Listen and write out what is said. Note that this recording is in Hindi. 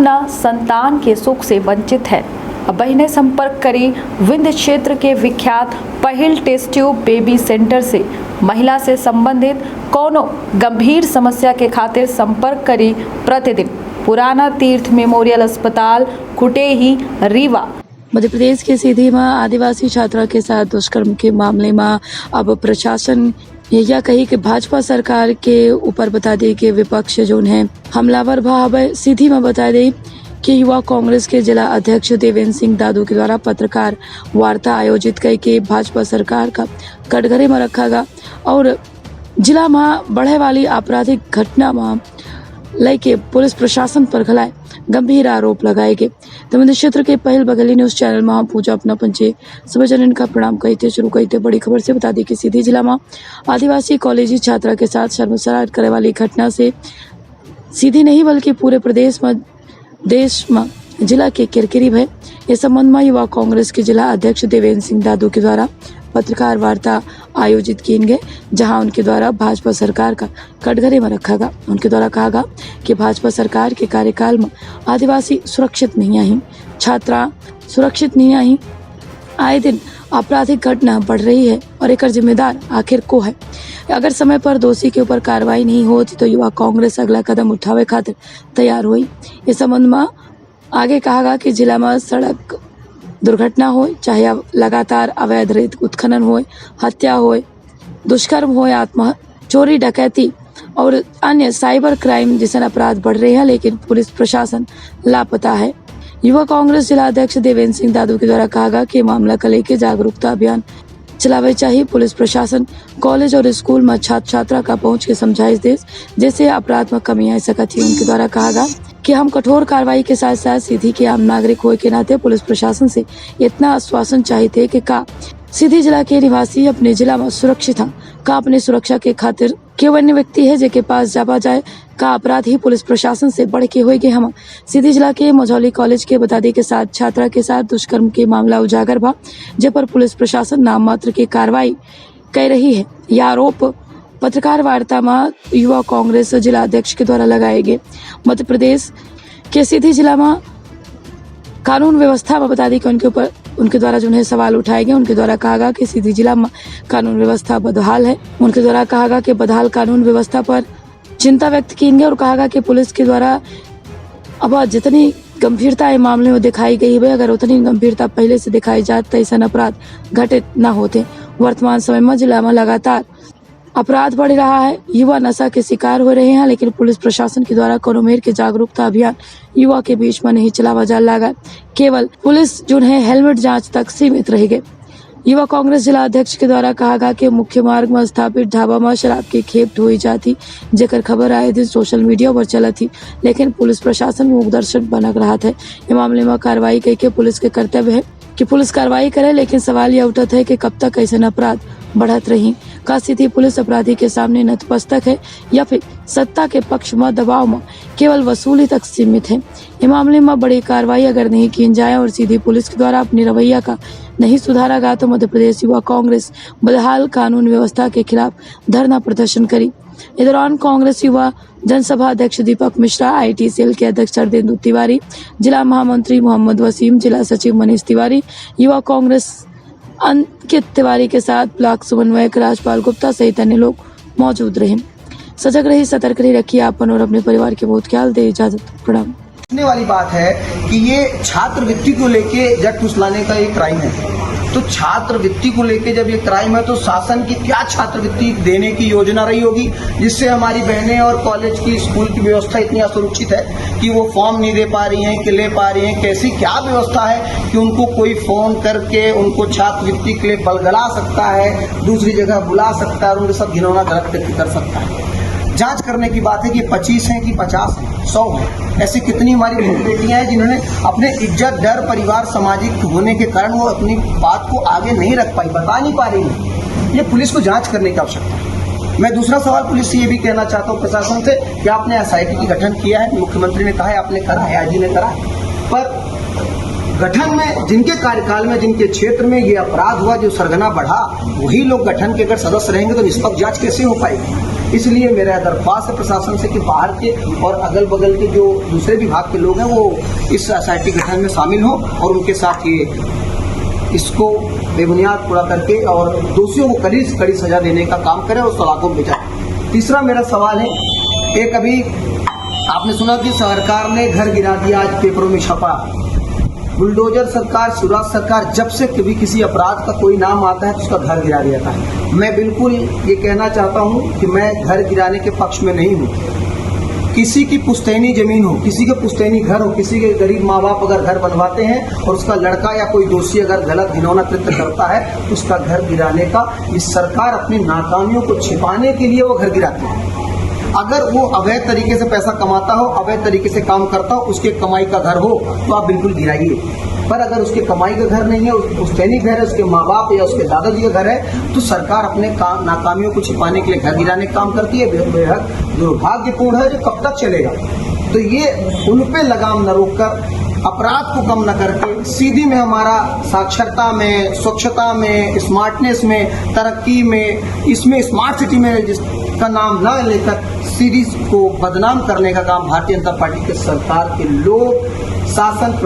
अपना संतान के सुख से वंचित है। अब बहनें संपर्क करी विंध्य क्षेत्र के विख्यात पहिल टेस्ट ट्यूब बेबी सेंटर से। महिला से संबंधित कोनो गंभीर समस्या के खातिर संपर्क करी प्रतिदिन पुराना तीर्थ मेमोरियल अस्पताल कुटेही रीवा। मध्य प्रदेश के सीधी में आदिवासी छात्रा के साथ दुष्कर्म के मामले में अब प्रशासन यह कही कि भाजपा सरकार के ऊपर बता दी कि विपक्ष जो है हमलावर भाव सीधी में बता दी कि युवा कांग्रेस के जिला अध्यक्ष देवेंद्र सिंह दादू के द्वारा पत्रकार वार्ता आयोजित करके भाजपा सरकार का कटघरे में रखा गया और जिला में बढ़े वाली आपराधिक घटना में लेके पुलिस प्रशासन पर खिलाए गंभीर आरोप लगाए गए। तो क्षेत्र के पहल बघेली न्यूज चैनल में पूजा अपना पंचे सभी जनन का प्रणाम कहते शुरू करते बड़ी खबर से बता दी कि सीधी जिला में आदिवासी कॉलेजी छात्रा के साथ शर्मसार करे वाली घटना से सीधी नहीं बल्कि पूरे प्रदेश में देश में जिला के किरकिरी भय। इस संबंध में युवा कांग्रेस के जिला अध्यक्ष देवेंद्र सिंह दादू के द्वारा पत्रकार वार्ता आयोजित किए गए, जहां उनके द्वारा भाजपा सरकार का कटघरे में रखा गया। उनके द्वारा कहा गया कि भाजपा सरकार के कार्यकाल में आदिवासी सुरक्षित नहीं आई, छात्रा सुरक्षित नहीं आई, आए दिन आपराधिक घटना बढ़ रही है और एक जिम्मेदार आखिर को है। अगर समय पर दोषी के ऊपर कार्रवाई नहीं होती तो युवा कांग्रेस अगला कदम उठावे खातिर तैयार हुई। इस संबंध में आगे कहा गया कि जिला में सड़क दुर्घटना हो, चाहे लगातार अवैध रेत उत्खनन हो, हत्या हो, दुष्कर्म हो, आत्म चोरी डकैती और अन्य साइबर क्राइम जैसे अपराध बढ़ रहे हैं, लेकिन पुलिस प्रशासन लापता है। युवा कांग्रेस जिला अध्यक्ष देवेंद्र सिंह दादू के द्वारा कहा गया कि मामला को लेकर जागरूकता अभियान चलावे चाहिए। पुलिस प्रशासन कॉलेज और स्कूल में छात्र छात्रा का पहुंच के समझाइश दे, जैसे अपराध में कमी आ सकती है। उनके द्वारा कहा गया कि हम कठोर कार्रवाई के साथ साथ सीधी के आम नागरिक होने के नाते पुलिस प्रशासन से इतना आश्वासन चाहिए कि का सीधी जिला के निवासी अपने जिला में सुरक्षित हैं, का अपने सुरक्षा के खातिर केवल अन्य व्यक्ति है जिसके पास जाबा जाए का अपराध ही पुलिस प्रशासन से बढ़ के होएगे। हम सीधी जिला के मझौली कॉलेज के बतादी के साथ छात्रा के साथ दुष्कर्म के मामला उजागर भा, जे पर पुलिस प्रशासन नाम मात्र की कार्रवाई कर रही है। यह आरोप पत्रकार वार्ता में युवा कांग्रेस जिला अध्यक्ष के द्वारा लगाए गए। मध्य प्रदेश के सीधी जिला में कानून व्यवस्था में बता दी कि उनके द्वारा जो है सवाल उठाए गए। उनके द्वारा कहा गया कि सीधी जिला में कानून व्यवस्था बदहाल है। उनके द्वारा कहा गया कि बदहाल कानून व्यवस्था पर चिंता व्यक्त की गई और कहा गया कि पुलिस के द्वारा अब जितनी गंभीरता इस मामले में दिखाई गई है, अगर उतनी गंभीरता पहले से दिखाई जाती तो ऐसा अपराध घटित न होते। वर्तमान समय में जिला में लगातार अपराध बढ़ रहा है, युवा नशा के शिकार हो रहे हैं, लेकिन पुलिस प्रशासन के द्वारा कोनो मेर के जागरूकता अभियान युवा के बीच में नहीं चलावा जा लगा। केवल पुलिस जो है हेलमेट जांच तक सीमित रह गए। युवा कांग्रेस जिला अध्यक्ष के द्वारा कहा गया कि मुख्य मार्ग में स्थापित ढाबा में शराब की खेप ढोई जाती, जेकर खबर आए दिन सोशल मीडिया पर चला थी, लेकिन पुलिस प्रशासन मूकदर्शक बनक रहा था। इस मामले में कार्रवाई करके पुलिस के कर्तव्य है कि पुलिस कार्रवाई करे, लेकिन सवाल यह उठता है कि कब तक ऐसे अपराध बढ़त रही। का स्थिति पुलिस अपराधी के सामने नतमस्तक है या फिर सत्ता के पक्ष में दबाव में केवल वसूली तक सीमित है। इस मामले में बड़ी कार्रवाई अगर नहीं की जाए और सीधी पुलिस के द्वारा अपनी रवैया का नहीं सुधारा गया तो मध्य प्रदेश युवा कांग्रेस बदहाल कानून व्यवस्था के खिलाफ धरना प्रदर्शन करी। इस दौरान कांग्रेस युवा जनसभा अध्यक्ष दीपक मिश्रा, IT सेल के अध्यक्ष अर्देंदु तिवारी, जिला महामंत्री मोहम्मद वसीम, जिला सचिव मनीष तिवारी, युवा कांग्रेस अंकित तिवारी के साथ ब्लॉक समन्वयक राजपाल गुप्ता सहित अन्य लोग मौजूद रहे। सजग रही, सतर्क रही, रखिए आपन और अपने परिवार के बहुत ख्याल। दे इजाजत, प्रणाम। वाली बात है कि ये छात्रवृत्ति को लेके जट फुसलाने का एक क्राइम है। तो छात्रवृत्ति को लेके जब ये क्राइम है तो शासन की क्या छात्रवृत्ति देने की योजना रही होगी, जिससे हमारी बहनें और कॉलेज की स्कूल की व्यवस्था इतनी असुरक्षित है कि वो फॉर्म नहीं दे पा रही हैं कि ले पा रही हैं। कैसी क्या व्यवस्था है कि उनको कोई फोन करके उनको छात्रवृत्ति के लिए बलगला सकता है, दूसरी जगह बुला सकता है और उनके साथ घिनौना गलत कर सकता है। जांच करने की बात है कि 25 हैं कि 50 हैं, 100 हैं। ऐसी कितनी हमारी बेटियां हैं जिन्होंने अपने इज्जत, डर, परिवार, सामाजिक होने के कारण वो अपनी बात को आगे नहीं रख पाई, बता नहीं पा रही। ये पुलिस को जांच करने की आवश्यकता है। मैं दूसरा सवाल पुलिस से ये भी कहना चाहता हूँ प्रशासन से कि आपने SIT की गठन किया है, मुख्यमंत्री ने कहा है आपने करा है, IG ने करा है, पर गठन में जिनके कार्यकाल में जिनके क्षेत्र में ये अपराध हुआ, जो सरगना बढ़ा, वही लोग गठन के अगर सदस्य रहेंगे तो निष्पक्ष जांच कैसे हो पाएगी। इसलिए मेरा दरख्वास्त है प्रशासन से कि बाहर के और अगल बगल के जो दूसरे विभाग के लोग हैं वो इस एसआईटी गठन में शामिल हों और उनके साथ ये इसको बेबुनियाद पूरा करके और दोषियों को कड़ी से कड़ी सजा देने का काम करें और सलाखों में बेचाएं। तीसरा मेरा सवाल है, एक अभी आपने सुना कि सरकार ने घर गिरा दिया, आज पेपरों में छपा। बुलडोजर सरकार, शिवराज सरकार, जब से कभी किसी अपराध का कोई नाम आता है तो उसका घर गिरा दिया है। मैं बिल्कुल ये कहना चाहता हूँ कि मैं घर गिराने के पक्ष में नहीं हूँ। किसी की पुश्तैनी जमीन हो, किसी के पुश्तैनी घर हो, किसी के गरीब माँ बाप अगर घर बनवाते हैं और उसका लड़का या कोई दोषी अगर गलत घिनौना कृत्य करता है तो उसका घर गिराने का इस सरकार अपनी नाकामियों को छिपाने के लिए वो घर गिराती है। अगर वो अवैध तरीके से पैसा कमाता हो, अवैध तरीके से काम करता हो, उसके कमाई का घर हो तो आप बिल्कुल गिराइए। पर अगर उसके कमाई का घर नहीं है, पुश्तैनी घर है, उसके माँ बाप या उसके दादाजी का घर है, तो सरकार अपने नाकामियों को छिपाने के लिए घर गिराने का काम करती है। बेहद दुर्भाग्यपूर्ण है, जो कब तक चलेगा। तो ये उन पे लगाम न रोककर, अपराध को कम न करके सीधी में हमारा साक्षरता में, स्वच्छता में, स्मार्टनेस में, तरक्की में, इसमें स्मार्ट सिटी में जिसका नाम न लेकर सीरीज को बदनाम करने का काम भारतीय जनता पार्टी के सरकार के लोग, शासन